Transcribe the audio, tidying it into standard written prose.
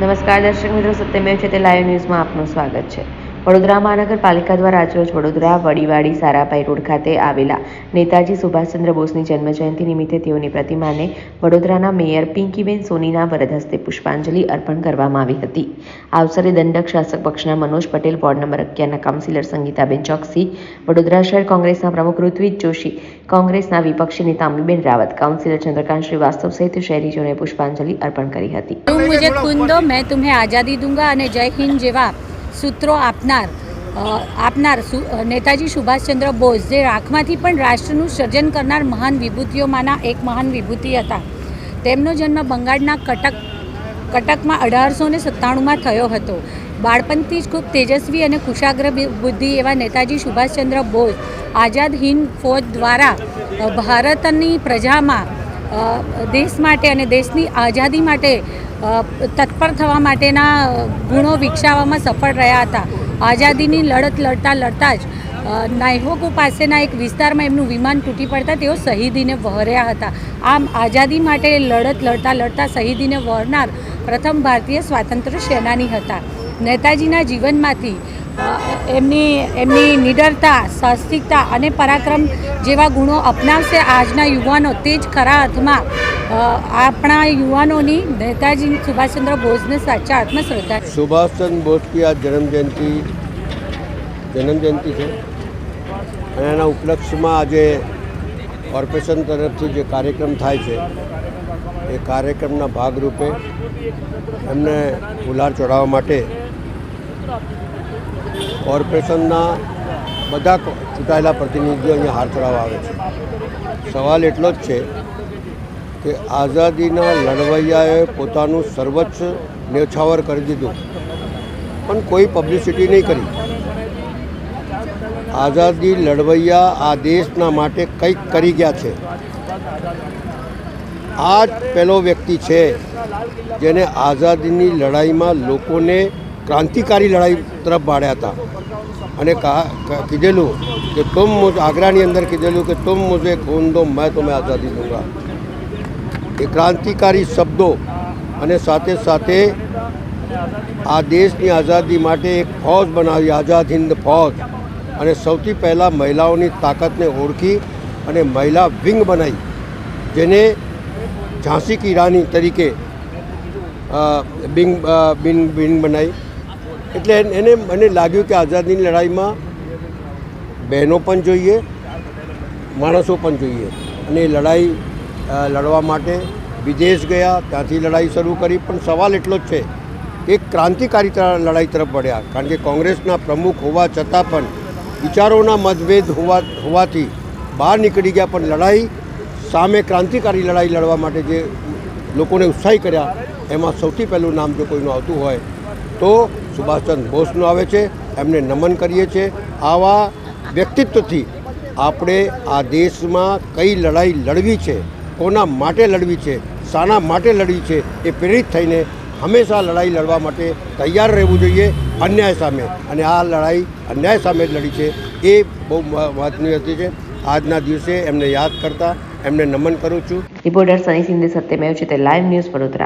નમસ્કાર દર્શક મિત્રો, સત્યમેવ જયતે લાઈવ ન્યૂઝમાં આપનું સ્વાગત છે। વડોદરા મહાનગરપાલિકા દ્વારા આજરોજ વડોદરા વડીવાડી સારાભાઈ રોડ ખાતે આવેલા નેતાજી સુભાષચંદ્ર બોઝની જન્મજયંતિ નિમિત્તે તેઓની પ્રતિમાને વડોદરાના મેયર પિંકીબેન સોનીના વરદ હસ્તે પુષ્પાંજલિ અર્પણ કરવામાં આવી હતી। આ અવસરે દંડક શાસક પક્ષના મનોજ પટેલ, વોર્ડ નંબર 11ના કાઉન્સિલર સંગીતાબેન ચોકસી, વડોદરા શહેર કોંગ્રેસના પ્રમુખ ઋત્વિજ જોશી, કોંગ્રેસના વિપક્ષી નેતા અમીબેન રાવત, કાઉન્સિલર ચંદ્રકાંત શ્રીવાસ્તવ સહિત શહેરીજનોએ પુષ્પાંજલિ અર્પણ કરી હતી। मुझे खून दो, मैं तुम्हें आज़ादी दूंगा અને જય હિન્દ જેવા સૂત્રો આપનાર નેતાજી સુભાષચંદ્ર બોઝ, જે રાખમાંથી પણ રાષ્ટ્રનું સર્જન કરનાર મહાન વિભૂતિઓમાંના એક મહાન વિભૂતિ હતા। તેમનો જન્મ બંગાળના કટકમાં 1897માં થયો હતો। બાળપણથી જ ખૂબ તેજસ્વી અને કુશાગ્ર બુદ્ધિ એવા નેતાજી સુભાષચંદ્ર બોઝ આઝાદ હિન્દ ફૌજ દ્વારા ભારતની પ્રજામાં દેશ માટે અને દેશની આઝાદી માટે તત્પર થવા માટેના ગુણો વિકસાવવામાં સફળ રહ્યા હતા। આઝાદીની લડત લડતા જ નાઇહોકો પાસેના એક વિસ્તારમાં એમનું વિમાન તૂટી પડતા તેઓ શહીદીને વહોર્યા હતા। આમ આઝાદી માટે લડત લડતા શહીદીને વહોરનાર પ્રથમ ભારતીય સ્વાતંત્ર્ય સેનાની હતા। નેતાજીના જીવનમાંથી એમની નિડરતા, સાહસિકતા અને પરાક્રમ જેવા ગુણો અપનાવશે આજના યુવાનો, તે જ ખરા અર્થમાં આપણા યુવાનોની नेताजी सुभाष चंद्र बोस ने साचा आत्मा श्रद्धा। सुभाष चंद्र बोस की आज जन्म जयंती है। उपलक्ष्य में आज कॉर्पोरेशन तरफ से जो कार्यक्रम थाय छे ए कार्यक्रमना भागरूपे एमने फुलार चढ़ावा माटे कॉर्पोरेशनना बधा चूंटायेला प्रतिनिधिओ अहींया हार चढ़ावा आवे छे। सवाल एटलो ज छे कि आज़ादीना लड़वैयाए पोतानुं सर्वोच्च न्योछावर कर दीधुं, पण कोई पब्लिसिटी नहीं करी। आज़ादी लड़वैया आ देशना माटे कंईक करी गया छे। आज पहलो व्यक्ति छे जेने आज़ादीनी लड़ाईमां लोकोने क्रांतिकारी लड़ाई तरफ वाळ्या हता अने कीधेलुं कि तुम आगरानी अंदर कीधेलुं कि तुम मुझे खून दो, मैं तुम्हें आज़ादी दूंगा। એ ક્રાંતિકારી શબ્દો અને સાથે સાથે આ દેશની આઝાદી માટે એક ફૌજ બનાવી, આઝાદ હિન્દ ફૌજ, અને સૌથી પહેલાં મહિલાઓની તાકાતને ઓળખી અને મહિલા વિંગ બનાવી, જેને ઝાંસી કી રાની તરીકે વિંગ બનાવી। એટલે એને મને લાગ્યું કે આઝાદીની લડાઈમાં બહેનો પણ જોઈએ, માણસો પણ જોઈએ, અને એ લડાઈ લડવા માટે વિદેશ ગયા, ત્યાંથી લડાઈ શરૂ કરી। પણ સવાલ એટલો જ છે કે ક્રાંતિકારી લડાઈ તરફ વળ્યા, કારણ કે કોંગ્રેસના પ્રમુખ હોવા છતાં પણ વિચારોના મતભેદ હોવાથી બહાર નીકળી ગયા, પણ લડાઈ સામે ક્રાંતિકારી લડાઈ લડવા માટે જે લોકોને ઉત્સાહી કર્યા એમાં સૌથી પહેલું નામ જો કોઈનું આવતું હોય તો સુભાષચંદ્ર બોઝનું આવે છે। એમને નમન કરીએ છીએ। આવા વ્યક્તિત્વથી આપણે આ દેશમાં કઈ લડાઈ લડવી છે, કોના માટે લડવી છે, શાના માટે લડવી છે, એ પ્રેરિત થઈને હંમેશા લડાઈ લડવા માટે તૈયાર રહેવું જોઈએ અન્યાય સામે। અને આ લડાઈ અન્યાય સામે જ લડી છે, એ બહુ મહત્વની હતી છે। આજના દિવસે એમને યાદ કરતા એમને નમન કરું છું। રિપોર્ટર સની સિંધે, સત્યમેવ જયતે લાઈવ ન્યૂઝ, વડોદરા।